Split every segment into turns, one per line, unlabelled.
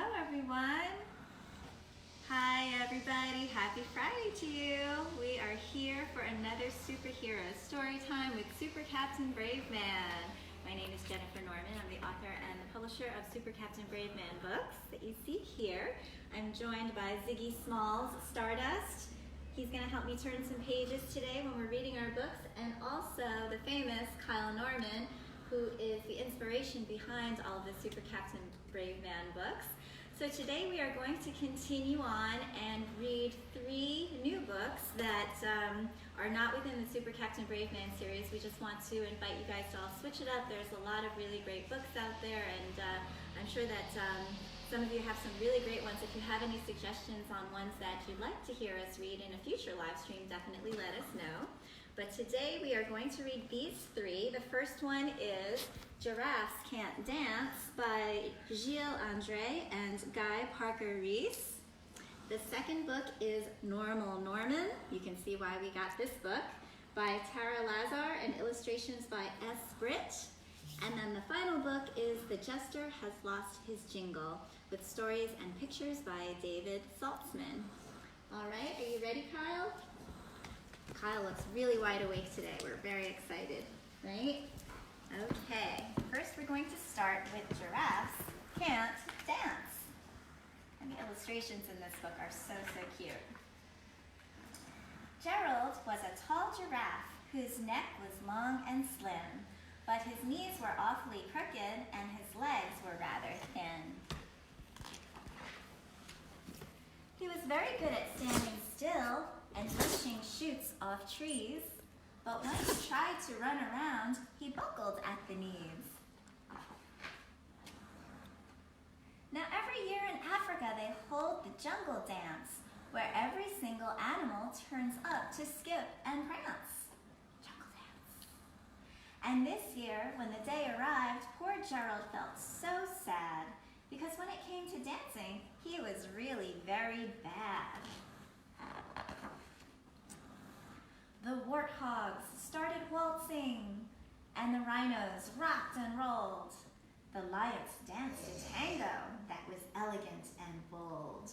Hello everyone. Hi everybody, happy Friday to you. We are here for another superhero story time with SuperCaptainBraveMan. My name is Jennifer Norman. I'm the author and the publisher of SuperCaptainBraveMan books that you see here. I'm joined by Ziggy Smalls Stardust. He's going to help me turn some pages today when we're reading our books, and also the famous Kyle Norman, who is the inspiration behind all of the Super Captain Brave Man books. So today we are going to continue on and read 3 new books that are not within the Super Captain Brave Man series. We just want to invite you guys to all switch it up. There's a lot of really great books out there, and I'm sure that some of you have some really great ones. If you have any suggestions on ones that you'd like to hear us read in a future live stream, definitely let us know. But today we are going to read these 3. The first one is Giraffes Can't Dance by Gilles André and Guy Parker Reese. The second book is Normal Norman. You can see why we got this book, by Tara Lazar and illustrations by S. Britt. And then the final book is The Jester Has Lost His Jingle, with stories and pictures by David Saltzman. All right, are you ready, Kyle? Kyle looks really wide awake today. We're very excited, right? Okay, first we're going to start with Giraffes Can't Dance. And the illustrations in this book are so cute. Gerald was a tall giraffe whose neck was long and slim, but his knees were awfully crooked and his legs were rather thin. He was very good at standing still and pushing shoots off trees, but when he tried to run around, he buckled at the knees. Now every year in Africa they hold the jungle dance, where every single animal turns up to skip and prance. Jungle dance. And this year, when the day arrived, poor Gerald felt so sad, because when it came to dancing, he was really very bad. The warthogs started waltzing, and the rhinos rocked and rolled. The lions danced a tango that was elegant and bold.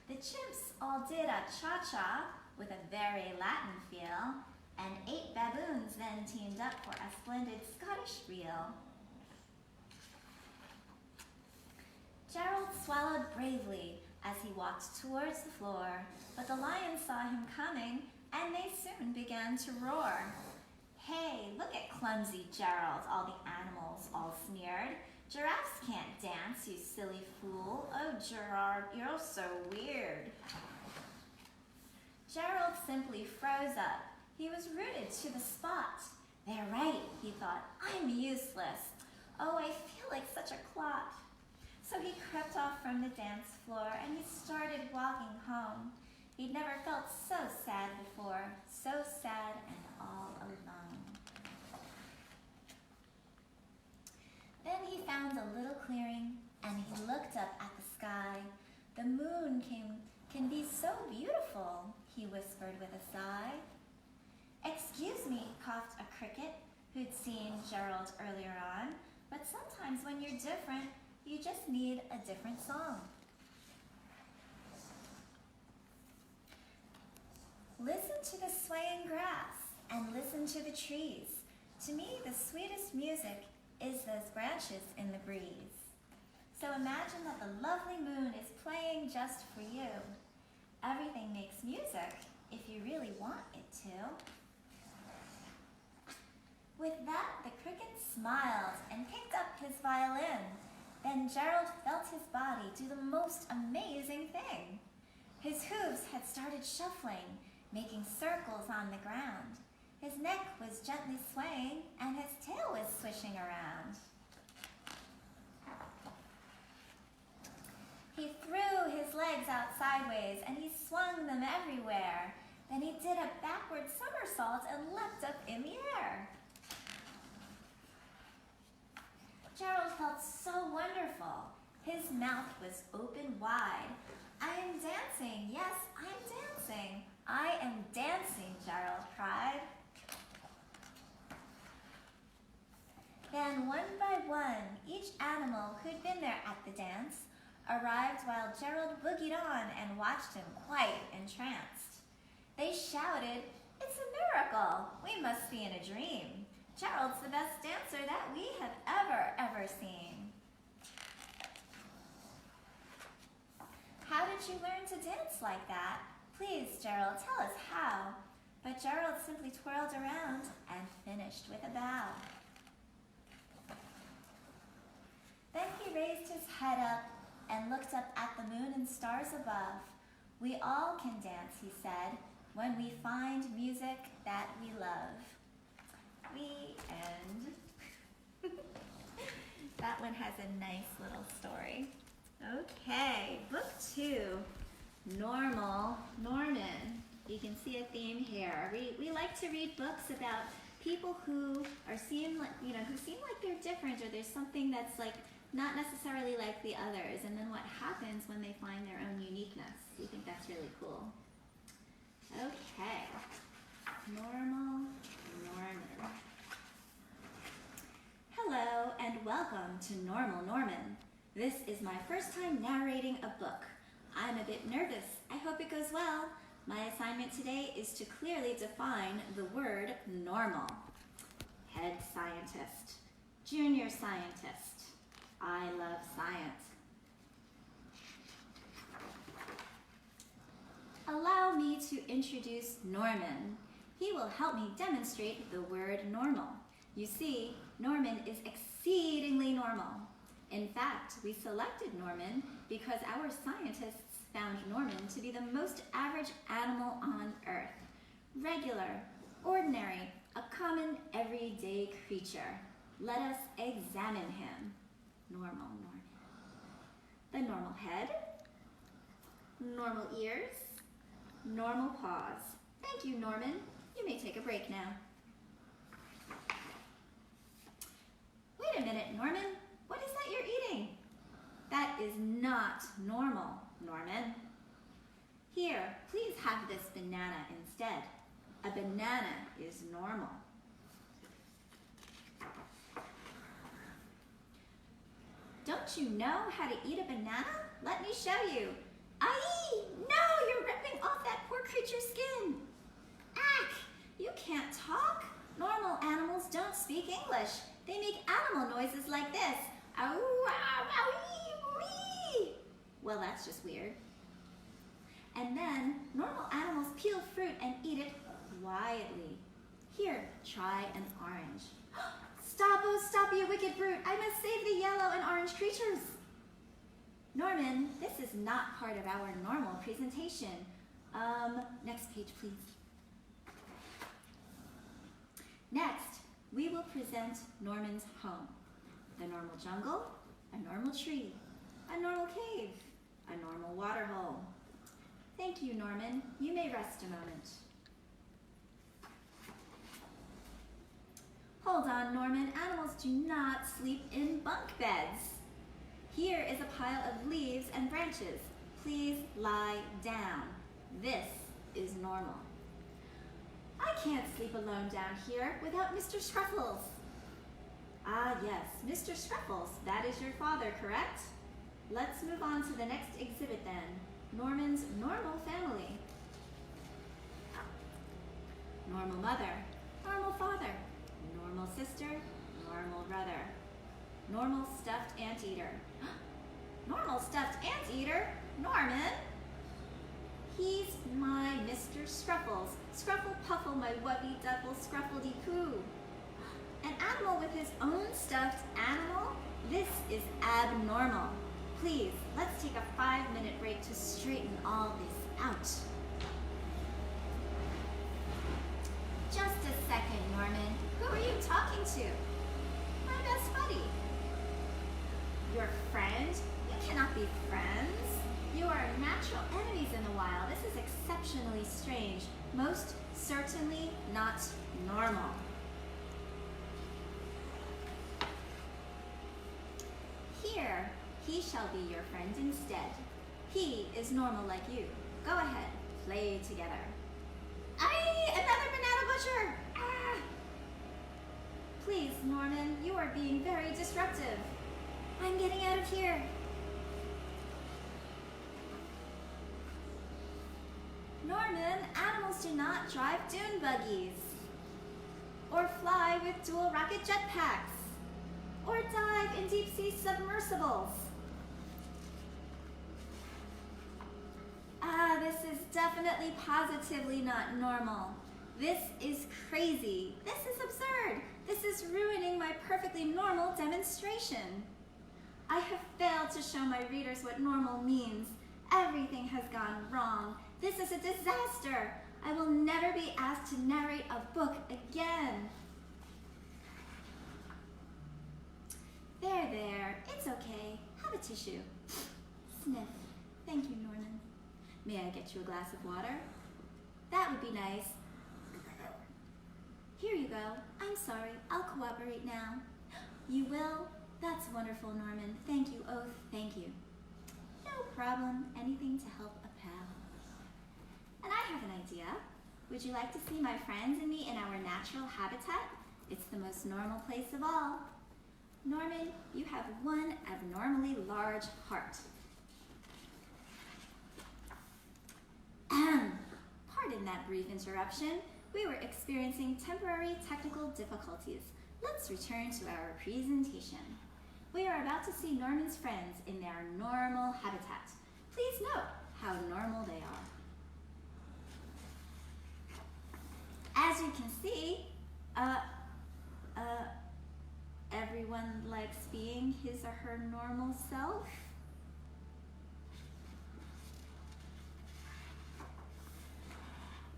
The chimps all did a cha-cha with a very Latin feel, and 8 baboons then teamed up for a splendid Scottish reel. Gerald swallowed bravely as he walked towards the floor, but the lions saw him coming, and they soon began to roar. "Hey, look at clumsy Gerald," all the animals all sneered. "Giraffes can't dance, you silly fool. Oh, Gerard, you're so weird." Gerald simply froze up. He was rooted to the spot. "They're right," he thought. "I'm useless. Oh, I feel like such a clot." So he crept off from the dance floor and he started walking home. He'd never felt so sad before, so sad and all alone. Then he found a little clearing and he looked up at the sky. "The moon can be so beautiful," he whispered with a sigh. "Excuse me," coughed a cricket who'd seen Gerald earlier on, "but sometimes when you're different, you just need a different song." "Listen to the swaying grass and listen to the trees. To me, the sweetest music is those branches in the breeze. So imagine that the lovely moon is playing just for you. Everything makes music if you really want it to." With that, the cricket smiled and picked up his violin. Then Gerald felt his body do the most amazing thing. His hooves had started shuffling, making circles on the ground. His neck was gently swaying, and his tail was swishing around. He threw his legs out sideways, and he swung them everywhere. Then he did a backward somersault and leapt up in the air. Gerald felt so wonderful. His mouth was open wide. "I am dancing, yes, I'm dancing. I am dancing," Gerald cried. Then one by one, each animal who'd been there at the dance, arrived while Gerald boogied on and watched him quite entranced. They shouted, "It's a miracle! We must be in a dream. Gerald's the best dancer that we have ever seen." "How did you learn to dance like that? Please, Gerald, tell us how." But Gerald simply twirled around and finished with a bow. Then he raised his head up and looked up at the moon and stars above. "We all can dance," he said, "when we find music that we love." The end. That one has a nice little story. Okay, book 2, Normal Norman. You can see a theme here. We like to read books about people who seem like they're different, or there's something that's like not necessarily like the others, and then what happens when they find their own uniqueness. We think that's really cool. Okay, Normal Norman. Hello and welcome to Normal Norman. This is my first time narrating a book. I'm a bit nervous. I hope it goes well. My assignment today is to clearly define the word normal. Head scientist, junior scientist. I love science. Allow me to introduce Norman. He will help me demonstrate the word normal. You see, Norman is exceedingly normal. In fact, we selected Norman because our scientists found Norman to be the most average animal on Earth. Regular, ordinary, a common, everyday creature. Let us examine him. Normal Norman. The normal head, normal ears, normal paws. Thank you, Norman. You may take a break now. Wait a minute, Norman. What is that you're eating? That is not normal, Norman. Here, please have this banana instead. A banana is normal. Don't you know how to eat a banana? Let me show you. Aye! No, you're ripping off that poor creature's skin. Ack! You can't talk. Normal animals don't speak English. They make animal noises like this. Ow, ow, ow, ee, wee. Well, that's just weird. And then, normal animals peel fruit and eat it quietly. Here, try an orange. Stop, oh stop, you wicked brute. I must save the yellow and orange creatures. Norman, this is not part of our normal presentation. Next page, please. Next, we will present Norman's home. The normal jungle, a normal tree, a normal cave, a normal water hole. Thank you, Norman. You may rest a moment. Hold on, Norman. Animals do not sleep in bunk beds. Here is a pile of leaves and branches. Please lie down. This is normal. I can't sleep alone down here without Mr. Scruffles. Ah, yes, Mr. Scruffles, that is your father, correct? Let's move on to the next exhibit then. Norman's normal family. Normal mother, normal father, normal sister, normal brother. Normal stuffed anteater. Normal stuffed anteater? Norman? He's my Mr. Scruffles. Scruffle puffle, my wubby duffle, scruffle-dee-poo. An animal with his own stuffed animal? This is abnormal. Please, let's take a 5-minute break to straighten all this out. Just a second, Norman. Who are you talking to? My best buddy. Your friend? You cannot be friends. You are natural enemies in the wild. This is exceptionally strange. Most certainly not normal. Here, he shall be your friend instead. He is normal like you. Go ahead, play together. Aye, another banana butcher! Ah! Please, Norman, you are being very disruptive. I'm getting out of here. Norman, animals do not drive dune buggies, or fly with dual rocket jetpacks, or dive in deep sea submersibles. This is definitely positively not normal. This is crazy. This is absurd. This is ruining my perfectly normal demonstration. I have failed to show my readers what normal means. Everything has gone wrong. This is a disaster. I will never be asked to narrate a book again. There. It's okay. Have a tissue. Sniff. Thank you, Norman. May I get you a glass of water? That would be nice. Here you go. I'm sorry. I'll cooperate now. You will? That's wonderful, Norman. Thank you. Oh, thank you. No problem. Anything to help a pal. And I have an idea. Would you like to see my friends and me in our natural habitat? It's the most normal place of all. Norman, you have one abnormally large heart. Pardon that brief interruption. We were experiencing temporary technical difficulties. Let's return to our presentation. We are about to see Norman's friends in their normal habitat. Please note how normal they are. As you can see, everyone likes being his or her normal self.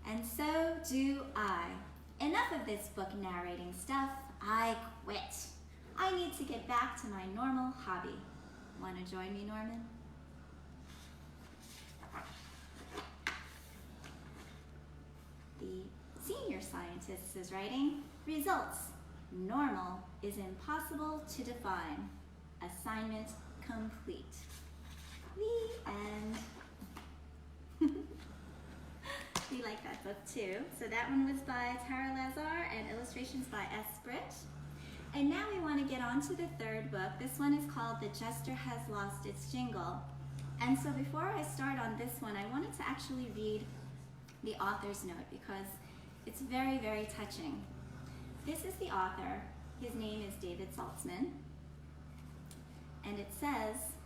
And so do I. Enough of this book narrating stuff. I quit. I need to get back to my normal hobby. Want to join me, Norman? The senior scientist is writing, results. Normal is impossible to define. Assignment complete. The end. We like that book too. So that one was by Tara Lazar and illustrations by S. Britt. And now we want to get on to the third book. This one is called The Jester Has Lost Its Jingle. And so before I start on this one, I wanted to actually read the author's note because it's very, very touching. This is the author. His name is David Saltzman. And it says,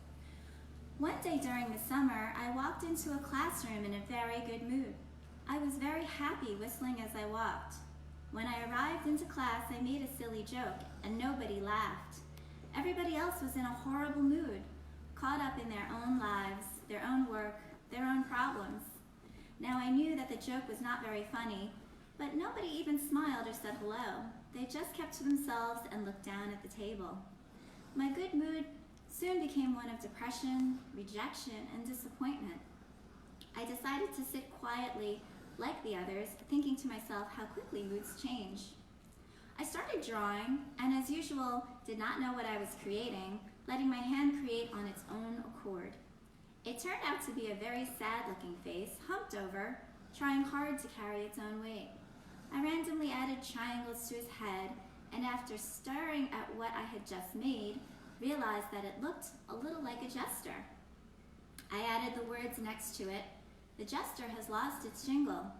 one day during the summer, I walked into a classroom in a very good mood. I was very happy whistling as I walked. When I arrived into class, I made a silly joke, and nobody laughed. Everybody else was in a horrible mood, caught up in their own lives, their own work, their own problems. Now I knew that the joke was not very funny, but nobody even smiled or said hello. They just kept to themselves and looked down at the table. My good mood soon became one of depression, rejection, and disappointment. I decided to sit quietly like the others, thinking to myself how quickly moods change. I started drawing, and as usual, did not know what I was creating, letting my hand create on its own accord. It turned out to be a very sad-looking face, humped over, trying hard to carry its own weight. I randomly added triangles to his head, and after staring at what I had just made, realized that it looked a little like a jester. I added the words next to it, "The jester has lost its jingle,"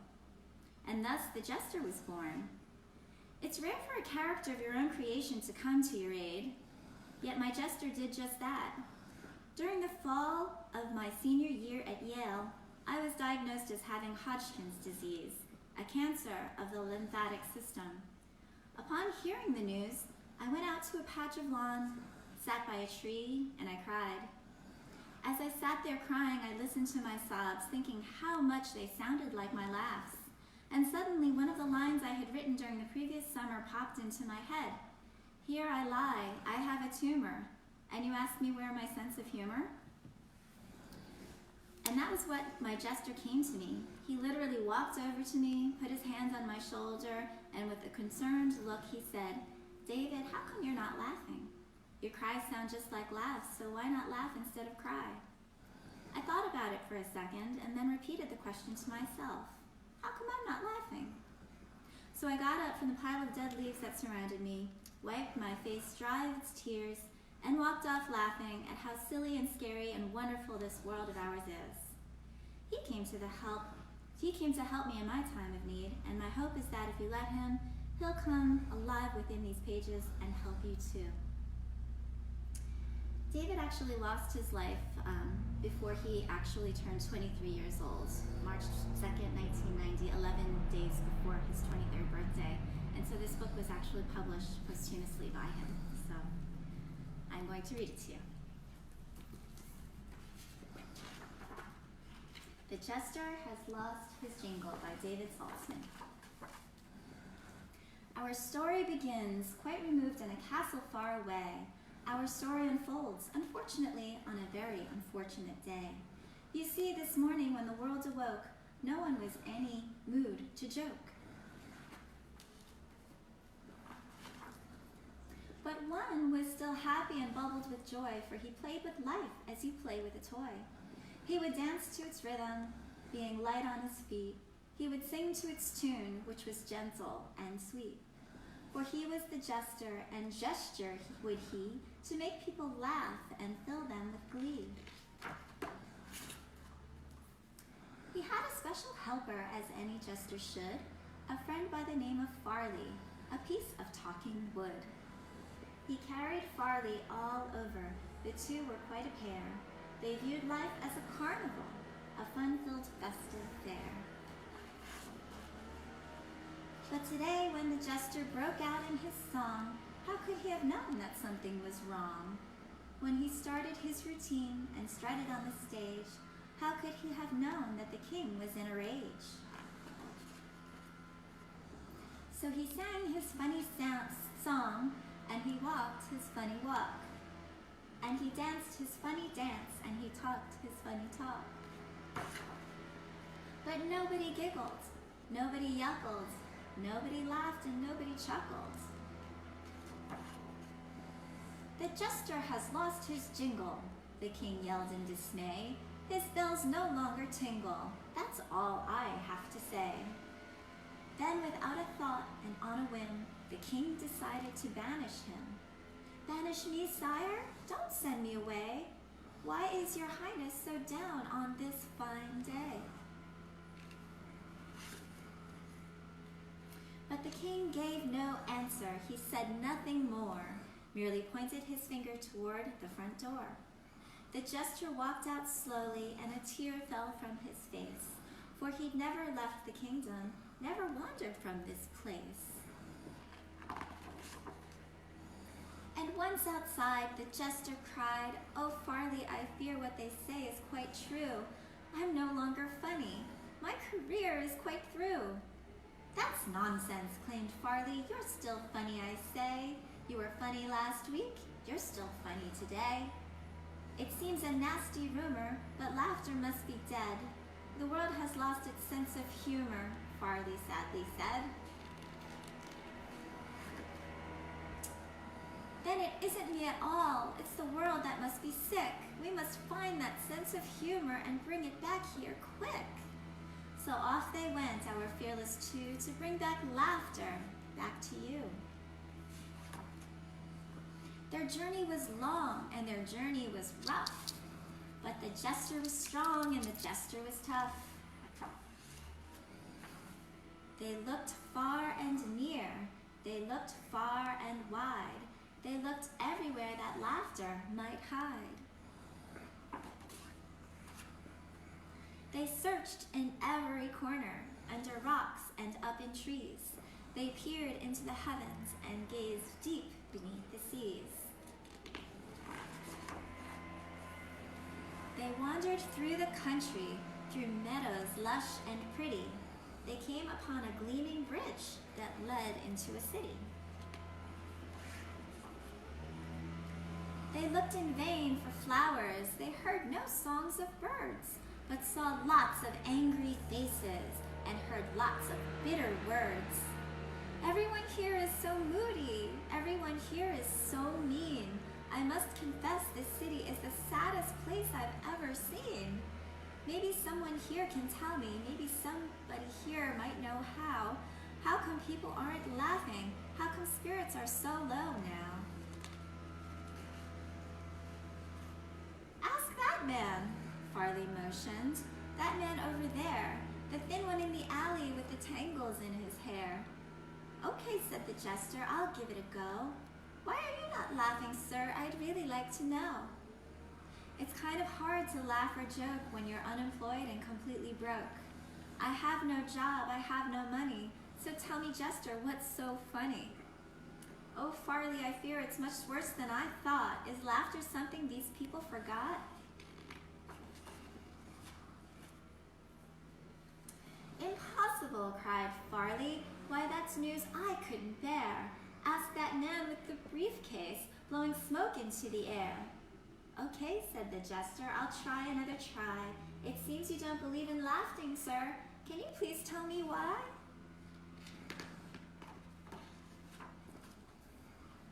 and thus the jester was born. It's rare for a character of your own creation to come to your aid, yet my jester did just that. During the fall of my senior year at Yale, I was diagnosed as having Hodgkin's disease, a cancer of the lymphatic system. Upon hearing the news, I went out to a patch of lawn, sat by a tree, and I cried. As I sat there crying, I listened to my sobs, thinking how much they sounded like my laughs. And suddenly, one of the lines I had written during the previous summer popped into my head. Here I lie, I have a tumor, and you ask me where my sense of humor? And that was what my jester came to me. He literally walked over to me, put his hands on my shoulder, and with a concerned look, he said, "David, how come you're not laughing? Your cries sound just like laughs, so why not laugh instead of cry?" I thought about it for a second and then repeated the question to myself. How come I'm not laughing? So I got up from the pile of dead leaves that surrounded me, wiped my face dry with its tears, and walked off laughing at how silly and scary and wonderful this world of ours is. He came to help me in my time of need, and my hope is that if you let him, he'll come alive within these pages and help you too. David actually lost his life before he actually turned 23 years old, March 2nd, 1990, 11 days before his 23rd birthday. And so this book was actually published posthumously by him. So I'm going to read it to you. The Jester Has Lost His Jingle by David Saltzman. Our story begins quite removed in a castle far away. Our story unfolds, unfortunately, on a very unfortunate day. You see, this morning when the world awoke, no one was in any mood to joke. But one was still happy and bubbled with joy, for he played with life as you play with a toy. He would dance to its rhythm, being light on his feet. He would sing to its tune, which was gentle and sweet. For he was the jester, and gesture would he to make people laugh and fill them with glee. He had a special helper, as any jester should, a friend by the name of Farley, a piece of talking wood. He carried Farley all over. The two were quite a pair. They viewed life as a carnival, a fun-filled festive fair. But today, when the jester broke out in his song, how could he have known that something was wrong? When he started his routine and strutted on the stage, how could he have known that the king was in a rage? So he sang his funny song, and he walked his funny walk. And he danced his funny dance, and he talked his funny talk. But nobody giggled, nobody yuckled, nobody laughed, and nobody chuckled. The jester has lost his jingle, the king yelled in dismay. His bells no longer tingle, that's all I have to say. Then without a thought and on a whim, the king decided to banish him. Banish me, sire? Don't send me away. Why is your highness so down on this fine day? But the king gave no answer. He said nothing more, merely pointed his finger toward the front door. The jester walked out slowly, and a tear fell from his face, for he'd never left the kingdom, never wandered from this place. And once outside, the jester cried, "Oh, Farley, I fear what they say is quite true. I'm no longer funny. My career is quite through." "That's nonsense," claimed Farley. "You're still funny, I say. You were funny last week. You're still funny today. It seems a nasty rumor, but laughter must be dead. The world has lost its sense of humor," Farley sadly said. "Then it isn't me at all. It's the world that must be sick. We must find that sense of humor and bring it back here quick." So off they went, our fearless two, to bring back laughter back to you. Their journey was long and their journey was rough, but the jester was strong and the jester was tough. They looked far and near. They looked far and wide. They looked everywhere that laughter might hide. They searched in every corner, under rocks and up in trees. They peered into the heavens and gazed deep beneath the seas. They wandered through the country, through meadows lush and pretty. They came upon a gleaming bridge that led into a city. They looked in vain for flowers. They heard no songs of birds, but saw lots of angry faces and heard lots of bitter words. Everyone here is so moody. Everyone here is so mean. I must confess this city is the saddest place I've ever seen. Maybe someone here can tell me, maybe somebody here might know how How come people aren't laughing? How come spirits are so low now? Ask that man, Farley motioned. That man over there, the thin one in the alley with the tangles in his hair. Okay, said the jester, I'll give it a go. Why are you not laughing, sir? I'd really like to know. It's kind of hard to laugh or joke when you're unemployed and completely broke. I have no job, I have no money, so tell me, jester, what's so funny? Oh, Farley, I fear it's much worse than I thought. Is laughter something these people forgot? Impossible, cried Farley. Why, that's news I couldn't bear. Ask that man with the briefcase, blowing smoke into the air. Okay, said the jester, I'll try another try. It seems you don't believe in laughing, sir. Can you please tell me why?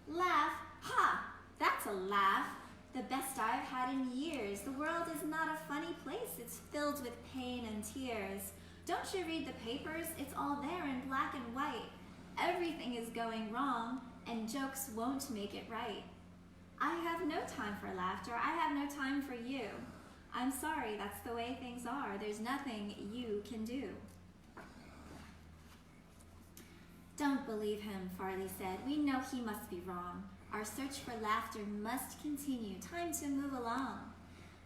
Laugh? Ha! That's a laugh. The best I've had in years. The world is not a funny place. It's filled with pain and tears. Don't you read the papers? It's all there in black and white. Everything is going wrong, and jokes won't make it right. I have no time for laughter. I have no time for you. I'm sorry, that's the way things are. There's nothing you can do. Don't believe him, Farley said. We know he must be wrong. Our search for laughter must continue. Time to move along.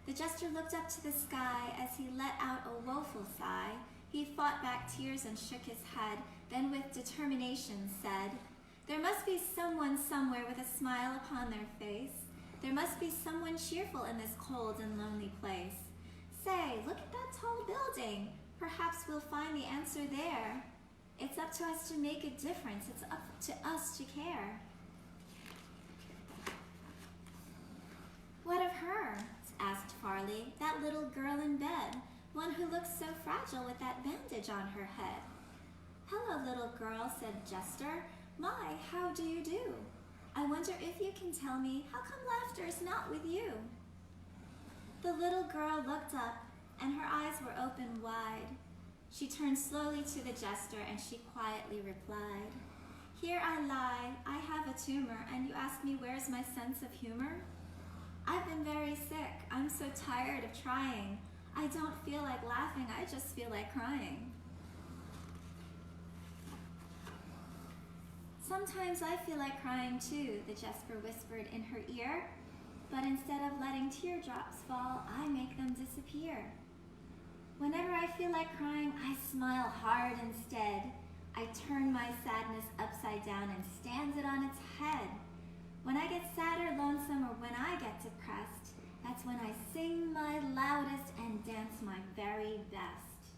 The jester looked up to the sky as he let out a woeful sigh. He fought back tears and shook his head, then with determination said, There must be someone somewhere with a smile upon their face. There must be someone cheerful in this cold and lonely place. Say, look at that tall building. Perhaps we'll find the answer there. It's up to us to make a difference. It's up to us to care. What of her? Asked Farley. That little girl in bed. One who looks so fragile with that bandage on her head. Hello, little girl, said Jester. My, how do you do? I wonder if you can tell me, how come laughter's not with you? The little girl looked up, and her eyes were open wide. She turned slowly to the jester, and she quietly replied, Here I lie, I have a tumor, and you ask me where's my sense of humor? I've been very sick, I'm so tired of trying. I don't feel like laughing, I just feel like crying. Sometimes I feel like crying too, the jester whispered in her ear, but instead of letting teardrops fall, I make them disappear. Whenever I feel like crying, I smile hard instead. I turn my sadness upside down and stand it on its head. When I get sad or lonesome or when I get depressed, that's when I sing my loudest and dance my very best.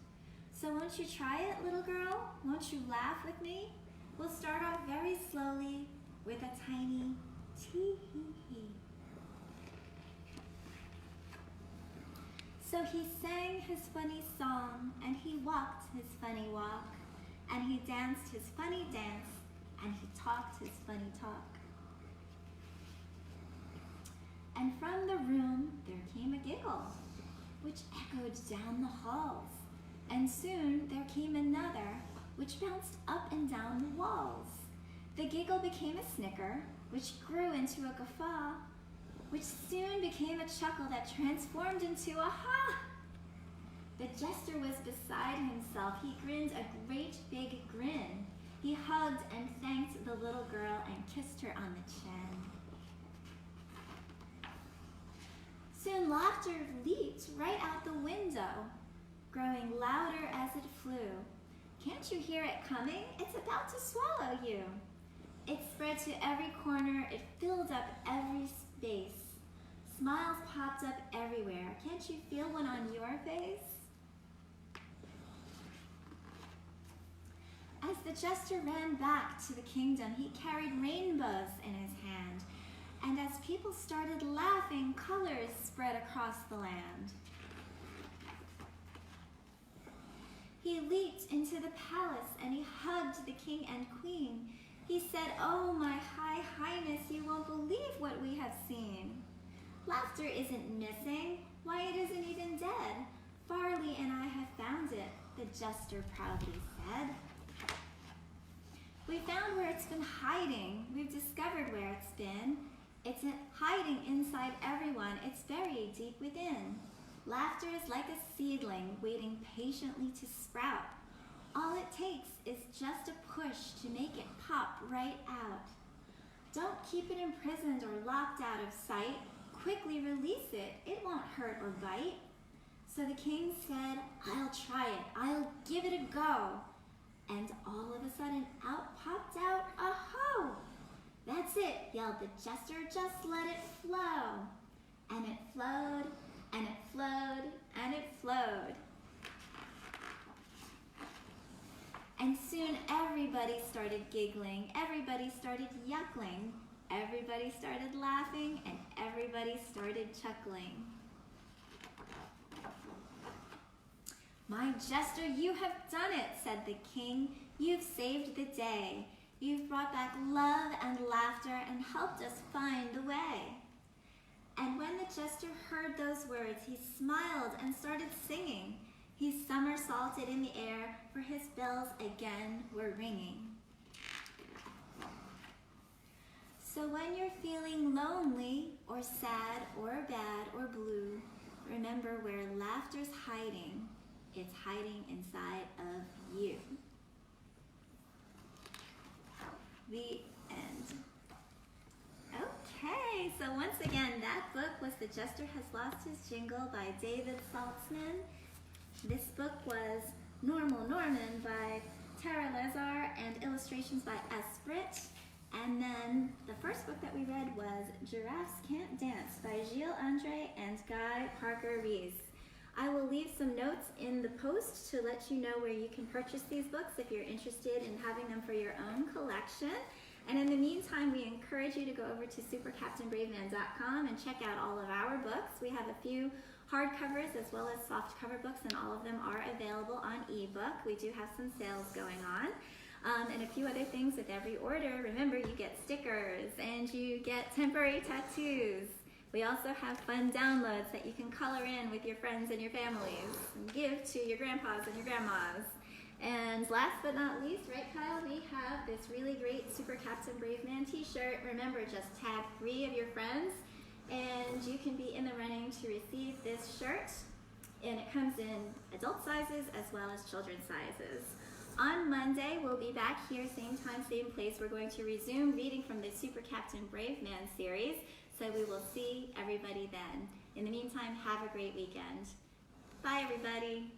So won't you try it, little girl? Won't you laugh with me? We'll start off very slowly with a tiny tee-hee-hee. So he sang his funny song, and he walked his funny walk, and he danced his funny dance, and he talked his funny talk. And from the room there came a giggle, which echoed down the halls, and soon there came another, which bounced up and down the walls. The giggle became a snicker, which grew into a guffaw, which soon became a chuckle that transformed into a ha! The jester was beside himself. He grinned a great big grin. He hugged and thanked the little girl and kissed her on the chin. Soon laughter leaped right out the window, growing louder as it flew. Can't you hear it coming? It's about to swallow you. It spread to every corner. It filled up every space. Smiles popped up everywhere. Can't you feel one on your face? As the jester ran back to the kingdom, he carried rainbows in his hand. And as people started laughing, colors spread across the land. He leaped into the palace and he hugged the king and queen. He said, "Oh, my high highness, you won't believe what we have seen. Laughter isn't missing. Why, it isn't even dead. Farley and I have found it," the jester proudly said. We found where it's been hiding. We've discovered where it's been. It's hiding inside everyone. It's buried deep within. Laughter is like a seedling waiting patiently to sprout. All it takes is just a push to make it pop right out. Don't keep it imprisoned or locked out of sight. Quickly release it. It won't hurt or bite. So the king said, I'll try it. I'll give it a go. And all of a sudden, out popped out a hoe. That's it, yelled the jester, just let it flow. And it flowed, and it flowed, and it flowed. And soon everybody started giggling, everybody started yuckling, everybody started laughing, and everybody started chuckling. My jester, you have done it, said the king. You've saved the day. You've brought back love and laughter and helped us find the way. And when the jester heard those words, he smiled and started singing. He somersaulted in the air, for his bells again were ringing. So when you're feeling lonely or sad or bad or blue, remember where laughter's hiding. It's hiding inside of you. The end. Okay, so once again, that book was The Jester Has Lost His Jingle by David Saltzman. This book was Normal Norman by Tara Lazar and illustrations by Esprit. And then the first book that we read was Giraffes Can't Dance by Gilles Andre and Guy Parker Rees. I will leave some notes in the post to let you know where you can purchase these books if you're interested in having them for your own collection. And in the meantime, we encourage you to go over to SuperCaptainBraveMan.com and check out all of our books. We have a few hardcovers as well as softcover books, and all of them are available on ebook. We do have some sales going on. And a few other things with every order. Remember, you get stickers and you get temporary tattoos. We also have fun downloads that you can color in with your friends and your families and give to your grandpas and your grandmas. And last but not least, right Kyle, we have this really great Super Captain Brave Man t-shirt. Remember, just tag 3 of your friends and you can be in the running to receive this shirt. And it comes in adult sizes as well as children's sizes. On Monday, we'll be back here, same time, same place. We're going to resume reading from the Super Captain Brave Man series. So we will see everybody then. In the meantime, have a great weekend. Bye, everybody.